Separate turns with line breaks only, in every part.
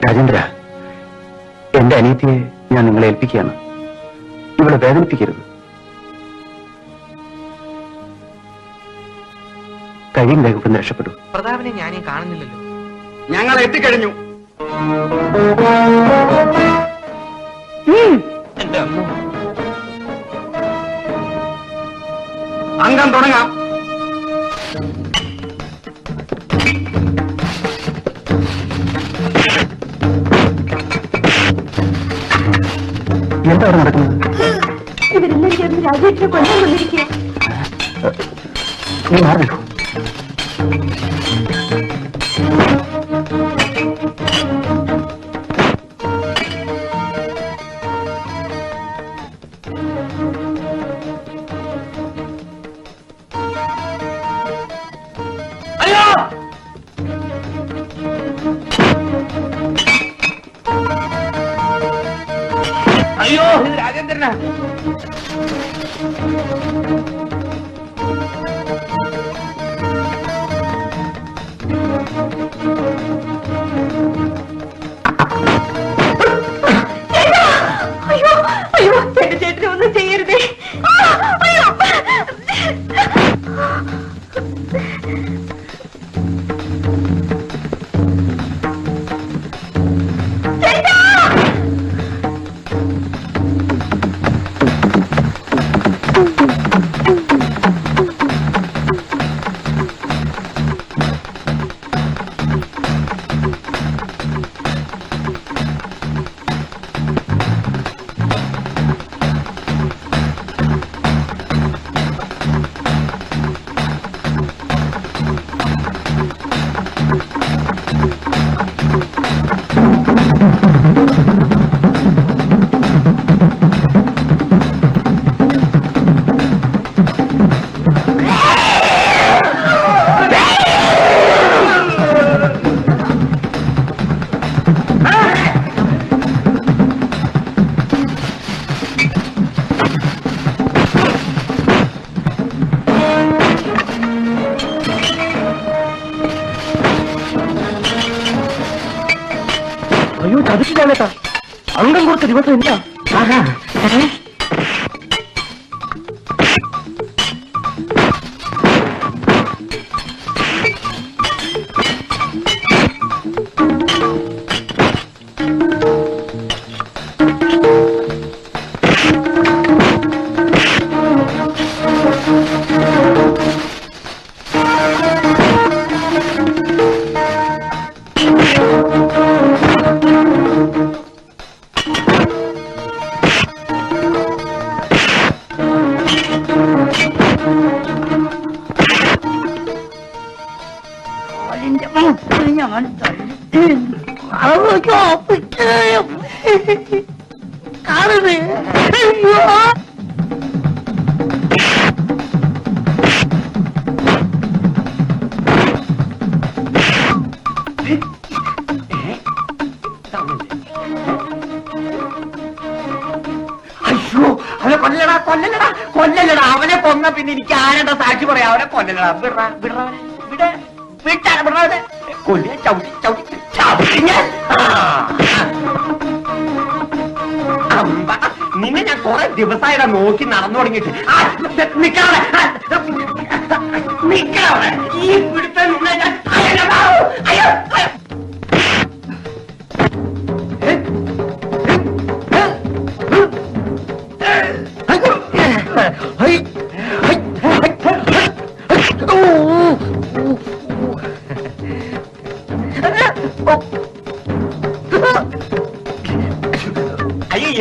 രാജേന്ദ്ര, എന്റെ അനിയത്തിയെ ഞാൻ നിങ്ങളെ ഏൽപ്പിക്കുകയാണ്. ഇവളെ വേദനിപ്പിക്കരുത്. കഴിയും രഘുപതി രക്ഷപ്പെടും.
പ്രതാപനെ ഞാനീ കാണുന്നില്ലല്ലോ.
ഞങ്ങൾ എത്തിക്കഴിഞ്ഞു.
എന്റെ അമ്മ,
അംഗം തുടങ്ങാം.
എന്താ അവിടെ നടക്കുന്നത്?
ഇവരെല്ലാം ചേർന്ന് രാജേഷിനെ കൊല്ലാൻ വന്നിരിക്കുക.
നീ മാറി നിൽക്കൂ.
അയ്യോ, ഇത് രാജേന്ദ്രനാ.
അയ്യോ അയ്യോ, ചേട്ടനെ ഒന്നും ചെയ്യരുതേ. അയ്യോ,
അയ്യോ, ചതിച്ചിട്ടാണേട്ടാ. അംഗം കൊടുത്ത ദിവസം ഇല്ല.
അയ്യോ, അവനെ കൊല്ലടാ, കൊല്ലലടാ, കൊല്ലലടാ. അവനെ കൊന്ന പിന്നെ എനിക്ക് ആരുടെ സാക്ഷി പറയാം? അവനെ കൊല്ലലടാ. വിടാവനെ കൊല്ലിയ ചവിട്ടി ചവിട്ടി ചവിട്ടി ഞാൻ. നിന്നെ ഞാൻ കുറെ ദിവസമായിട്ടാ നോക്കി നടന്നു തുടങ്ങിയിട്ട്. നിക്കണേ നിക്കണേ, ഈ പിടുത്തം നിന്നെ ഞാൻ. അയ്യോ, അയ്യോ,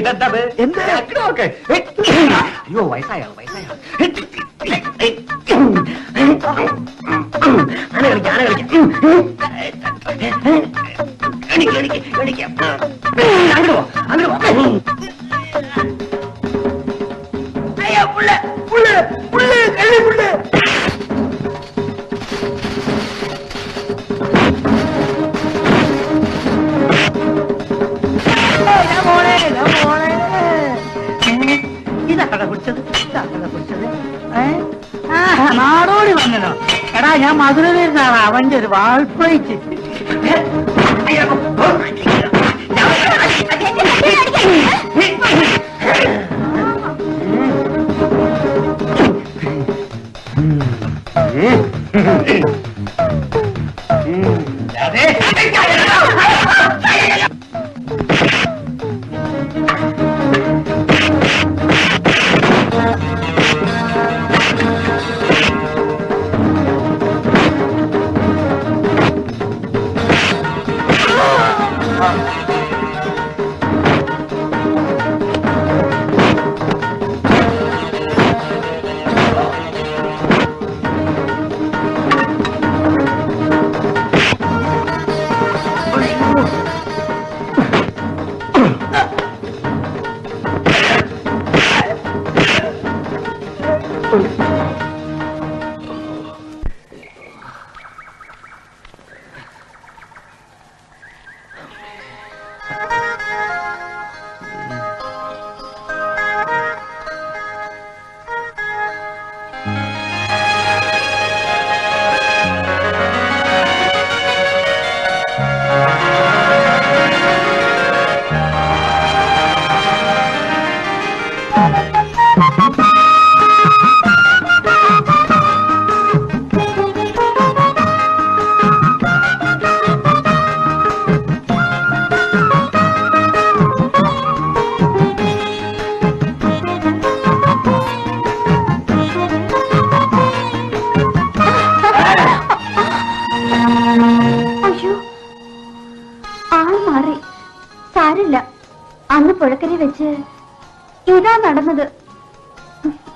ഇതെന്താ? നോക്ക്. അയ്യോ, വയസ്സായോ വയസ്സായോ. അങ്ങോട്ട് പോ. അയ്യോ, പുള്ള പുള്ള പുള്ള കള്ളി പുള്ള.
നാടോടി വന്നല്ലോ. എടാ, ഞാൻ മധുരയിലാണ് അവന്റെ ഒരു വാൾപ്പഴിച്ച്.
അന്ന് പുഴക്കരെ വെച്ച് ഇതാ നടന്നത്.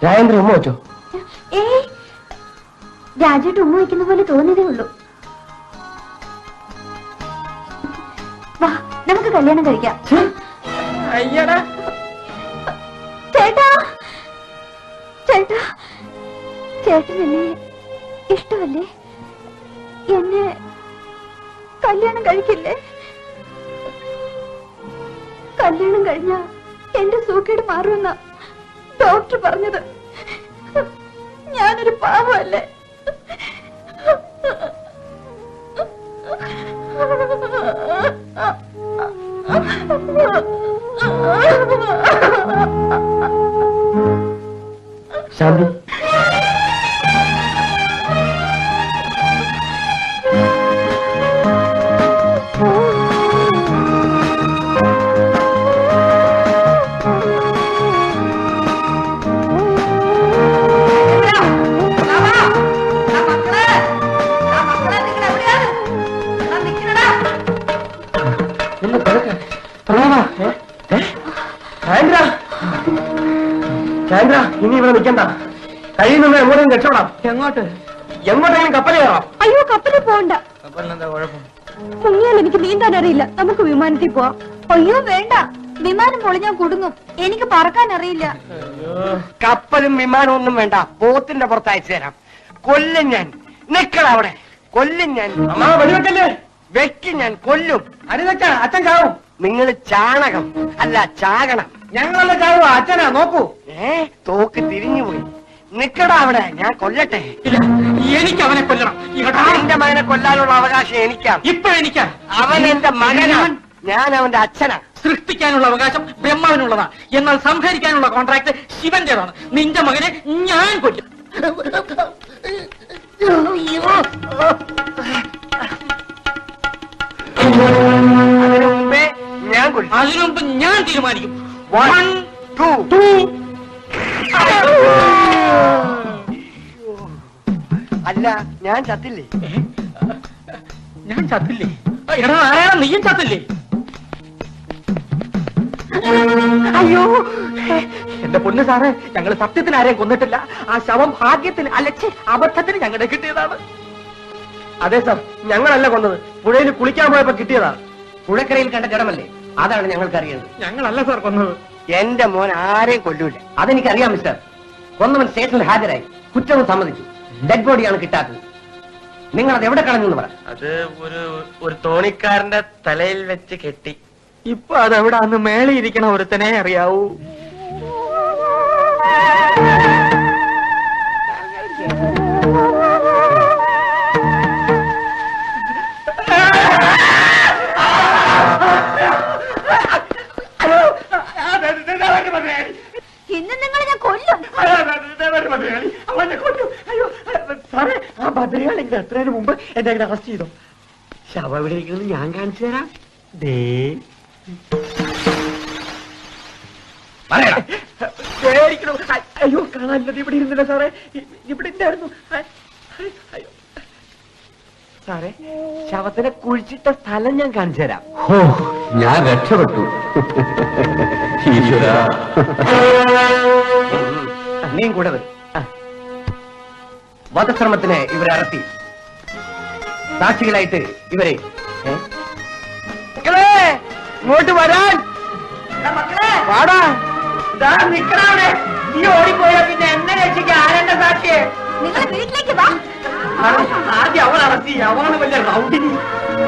രാജേന്ദ്രൻ ഉമ്മ വെച്ചോ?
ഏയ്, രാജേട്ട് ഉമ്മ വയ്ക്കുന്ന പോലെ തോന്നിയതേ ഉള്ളൂ. വാ, നമുക്ക് കല്യാണം കഴിക്കാം.
അയ്യടാ
ചേട്ടാ, ചേട്ടാ, ചേട്ടൻ എന്നെ ഇഷ്ടമല്ലേ? എന്നെ കല്യാണം കഴിക്കില്ലേ? കല്യാണം കഴിഞ്ഞ എന്റെ സൂക്കേട് മാറുമെന്ന ഡോക്ടർ പറഞ്ഞത്. ഞാനൊരു പാവമല്ലേ?
ശാന്തി, ചാന്ദ്ര, ഇനി ഇവിടെ നിൽക്കണ്ട. കയ്യിൽ നിന്ന് എങ്ങോട്ടും രക്ഷപ്പെടാം.
എങ്ങോട്ട്?
എങ്ങോട്ടെങ്കിലും കപ്പൽ കയറാം.
അയ്യോ, കപ്പലിൽ പോകണ്ട.
കപ്പലിനെന്താ കുഴപ്പം?
മുങ്ങിയാൽ എനിക്ക് നീന്താൻ അറിയില്ല. നമുക്ക് വിമാനത്തിൽ പോവാം. അയ്യോ വേണ്ട, വിമാനം പൊളിഞ്ഞാൽ കുടുങ്ങും. എനിക്ക് പറക്കാൻ അറിയില്ല.
കപ്പലും വിമാനവും ഒന്നും വേണ്ട, ബോത്തിന്റെ പുറത്ത് അയച്ചു തരാം. കൊല്ലും ഞാൻ. നിക്കട അവിടെ, കൊല്ലും ഞാൻ.
അമ്മാ വെടിവെക്കല്ലേ?
വെക്കും ഞാൻ, കൊല്ലും.
അരുതച്ച, അച്ഛൻ ചാവും.
നിങ്ങൾ ചാണകം അല്ല ചാകണം.
ഞങ്ങളല്ല ചാവുക, അച്ഛനാ. നോക്കൂ.
തോക്ക് തിരിഞ്ഞുപോയി. നിക്കടാ അവിടെ, ഞാൻ കൊല്ലട്ടെ.
എനിക്ക് അവനെ കൊല്ലണം.
എന്റെ മകനെ കൊല്ലാനുള്ള അവകാശം എനിക്കാണ്.
ഇപ്പൊ എനിക്ക്
അവൻ എന്റെ മകനാണ്, ഞാൻ അവന്റെ അച്ഛനാ.
സൃഷ്ടിക്കാനുള്ള അവകാശം ബ്രഹ്മാവിനുള്ളതാണ്, എന്നാൽ സംഹരിക്കാനുള്ള കോൺട്രാക്ട് ശിവന്റേതാണ്. നിന്റെ മകനെ ഞാൻ കൊല്ലും.
അതിനു മുമ്പേ ഞാൻ കൊല്ലും.
അതിനു മുമ്പ് ഞാൻ തീരുമാനിക്കും.
1, 2. അല്ല, ഞാൻ ചത്തില്ലേ?
ഞാൻ ചത്തില്ലേ? എടാ ആരാണ്? നീയും ചത്തില്ലേ? അയ്യോ, എന്റെ പൊന്നു സാറേ, ഞങ്ങൾ സത്യത്തിന് ആരെയും കൊന്നിട്ടില്ല. ആ ശവം ഭാഗ്യത്തിന് അലച്ച് അബദ്ധത്തിന് ഞങ്ങളുടെ കിട്ടിയതാണ്.
അതെ സാർ, ഞങ്ങളല്ല കൊന്നത്. പുഴയിൽ കുളിക്കാൻ പോയപ്പോ കിട്ടിയതാ.
പുഴക്കരയിൽ കണ്ട ജഡമല്ലേ, അതാണ് ഞങ്ങൾക്കറിയുന്നത്.
ഞങ്ങളല്ല സാർ കൊന്നത്.
എന്റെ മോൻ ആരെയും കൊല്ലൂല.
അതെനിക്കറിയാം മിസ്റ്റർ. കൊന്നവൻ സ്റ്റേഷനിൽ ഹാജരായി, കുറ്റവും സമ്മതിച്ചു. ഡെഡ് ബോഡിയാണ് കിട്ടാത്തത്. നിങ്ങൾ അത് എവിടെ കളഞ്ഞു പറ.
അത് ഒരു തോണിക്കാരന്റെ തലയിൽ വെച്ച് കെട്ടി.
ഇപ്പൊ അതെവിടെ അന്ന് മേളിയിരിക്കണ ഒരുത്തനെ അറിയാവൂ.
ഇന്ന് നിങ്ങൾ ഞാൻ കൊല്ലും.
സാറേ, ആ ഭദ്രയാളി എത്രയും മുമ്പ് എന്നെ അങ്ങനെ അറസ്റ്റ് ചെയ്തോ.
ശവം എവിടെ ഇരിക്കുന്നത് ഞാൻ കാണിച്ചു തരാം.
അയ്യോ, കാണാനില്ലത്. ഇവിടെ ഇരുന്നില്ല സാറേ, ഇവിടെ ഇല്ലായിരുന്നു.
സാറേ ശവത്തിനെ കുഴിച്ചിട്ട സ്ഥലം ഞാൻ കാണിച്ചു തരാം.
ഓ, ഞാൻ രക്ഷപ്പെട്ടു. ഈശ്വരാ. നീയും കൂടെ വരും. വധശ്രമത്തിന് ഇവരെ അടത്തി സാക്ഷികളായിട്ട് ഇവരെ
മക്കളെ ഇങ്ങോട്ട് വരാൻ. വാടാ. നിക്കണവിടെ. നീ ഓടിപ്പോയാ പിന്നെ എന്നെ രക്ഷിക്കാൻ ആരെന്റെ സാക്ഷിയെ?
നിങ്ങൾ വീട്ടിലേക്ക് വാ.
ആദ്യം അവൾ അടത്തി. അവളാണ് വലിയ റൗഡിനി.